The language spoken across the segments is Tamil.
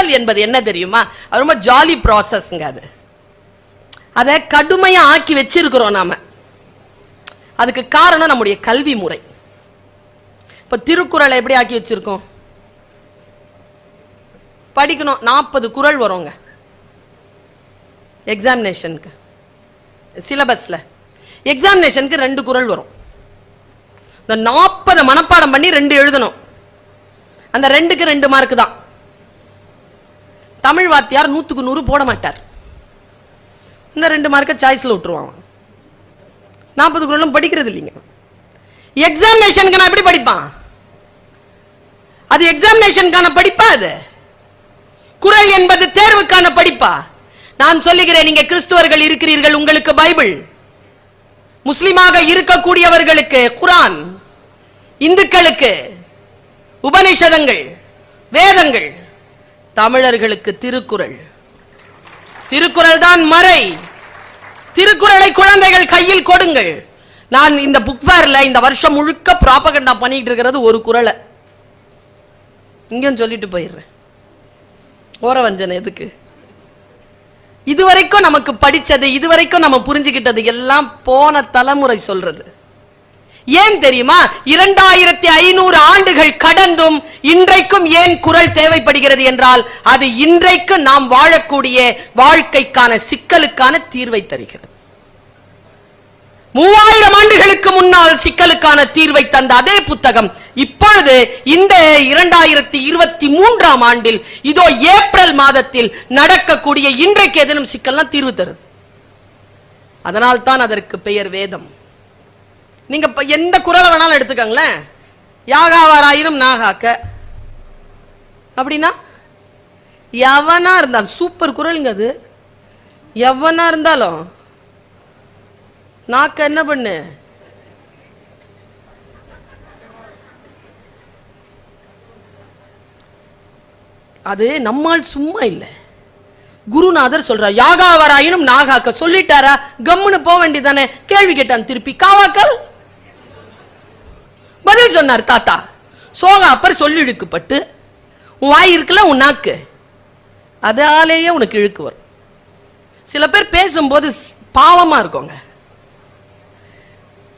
குறள் என்பது என்ன தெரியுமா? அது ரொம்ப ஜாலி ப்ராசஸ்ங்க. அதை கடுமையா ஆக்கி வச்சிருக்கிறோம் நாம. அதுக்கு காரணம் நம்முடைய கல்வி முறை. இப்ப திருக்குறளை எப்படி ஆக்கி வச்சிருக்கோம்? படிக்கணும், 40 குறள் வருங்க எக்ஸாமினேஷனுக்கு. சிலபஸ்ல எக்ஸாமினேஷனுக்கு 2 குறள் வரும். இந்த 40 மனப்பாடம் பண்ணி 2 எழுதணும். அந்த 2க்கு 2 மார்க் தான். தமிழ் வாத்தியார் 100க்கு 100 போட மாட்டார். இந்த 2 மார்க்கை சாய்ஸ்ல விட்டுருவாங்க. 40 குறளும் படிக்கிறது இல்லைங்க. எக்ஸாமினேஷனுக்கு நான் எப்படி படிப்பான்? அது எக்ஸாமினேஷனுக்கான படிப்பா? அது குறள் என்பது தேர்வுக்கான படிப்பா? நான் சொல்லுகிறேன், நீங்க கிறிஸ்துவர்கள் இருக்கிறீர்கள், உங்களுக்கு பைபிள். முஸ்லிமாக இருக்கக்கூடியவர்களுக்கு குரான், இந்துக்களுக்கு உபநிஷதங்கள், வேதங்கள், தமிழர்களுக்கு திருக்குறள். திருக்குறள் தான் மறை. திருக்குறளை குழந்தைகள் கையில் கொடுங்கள். நான் இந்த புக் ஃபேர்ல இந்த வருஷம் முழுக்க ப்ராபகண்டா பண்ணிட்டு இருக்கிறது ஒரு குறளை. இங்கேயும் சொல்லிட்டு போயிடுறேன். ஓரவஞ்சனை எதுக்கு? இதுவரைக்கும் நமக்கு படிச்சது, இதுவரைக்கும் நம்ம புரிஞ்சுக்கிட்டது எல்லாம் போன தலைமுறை சொல்றது. ஏன் தெரியுமா? 2500 ஆண்டுகள் கடந்தும் இன்றைக்கும் ஏன் குறள் தேவைப்படுகிறது என்றால், அது இன்றைக்கு நாம் வாழக்கூடிய வாழ்க்கைக்கான சிக்கலுக்கான தீர்வை தருகிறது. 3000 ஆண்டுகளுக்கு முன்னால் சிக்கலுக்கான தீர்வை தந்த அதே புத்தகம் இப்பொழுது இந்த 2023ஆம் ஆண்டில் இதோ ஏப்ரல் மாதத்தில் நடக்கக்கூடிய இன்றைக்கு ஏதேனும் சிக்கல்லாம் தீர்வு தருது. அதனால் தான் அதற்கு பெயர் வேதம். நீங்க எந்த குறளை வேணாலும் எடுத்துக்கங்களேன். யாகாவாராயினும் நாகாக்க அப்படின்னா எவனா இருந்தாலும் சூப்பர் குறளுங்க. அது எவனா இருந்தாலும் நாக்க என்ன பண்ணு? அது நம்மால் சும்மா இல்லை. குருநாதர் சொல்றார், யாகாவராயினும் நாகாக்க. சொல்லிட்டாரா? கம்முன்னு போக வேண்டியதானே. கேள்வி கேட்டான் திருப்பி, காவாக்கல் பதில் சொன்னார் தாத்தா. சோகா அப்பர் சொல்லி இழுக்கப்பட்டு உன் வாய் இருக்குல்ல, உன் நாக்கு, அதாலேயே உனக்கு இழுக்கு வரும். சில பேர் பேசும்போது பாவமா இருக்கோங்க.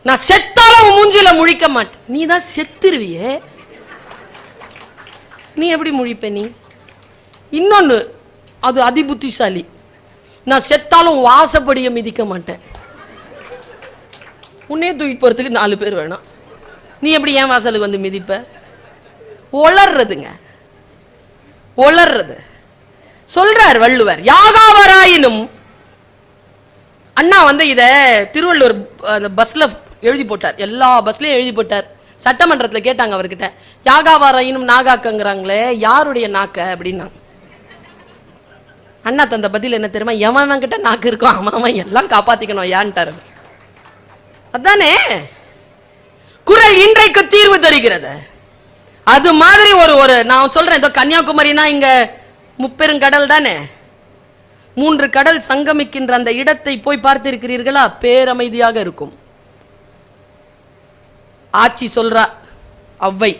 நான் செத்தாலும் மூஞ்சில முழிக்க மாட்டேன். நீ தான் செத்துருவியே, நீ எப்படி முழிப்ப? நீ இன்னொன்னு, அது அதிபுத்திசாலி. நான் செத்தாலும் வாசப்படிய மிதிக்க மாட்டேன். உன்னே தூக்கி போறதுக்கு 4 பேர் வேணும். நீ எப்படி ஏன் வாசலுக்கு வந்து மிதிப்ப? ஒளர்றதுங்க, ஒளர்றது. சொல்றார் வள்ளுவர், யாகாவராயினும். அண்ணா இத திருவள்ளூர் பஸ்ல எழுதி போட்டார். எல்லா பஸ்லயும் எழுதி போட்டார். சட்டமன்றத்தில் கேட்டாங்க அவர்கிட்ட, யாகாவாராயினும் நாகாக்கங்கிறாங்களே, யாருடைய நாக்க அப்படின்னா. அண்ணா தந்த பதில் என்ன தெரியுமா? எவன் கிட்ட நாக்கு இருக்கும் அவன் எல்லாம் காப்பாத்திக்கணும் யான்ட்டார். அதானே குறள் இன்றைக்கு தீர்வு தருகிறது. அது மாதிரி ஒரு நான் சொல்றேன், இதோ கன்னியாகுமரினா இங்க முப்பெருங்கடல் தானே, 3 கடல் சங்கமிக்கின்ற அந்த இடத்தை போய் பார்த்திருக்கிறீர்களா? பேரமைதியாக இருக்கும். ஆட்சி சொல்றா அவ்வை,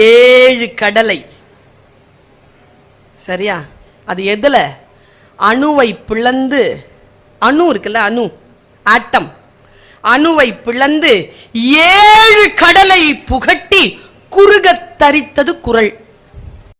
7 கடலை, சரியா? அது எதுல? அணுவை பிளந்து, அணு இருக்குல்ல, அணு, ஆட்டம், அணுவை பிளந்து 7 கடலை புகட்டி குறுக தரித்தது குறள்.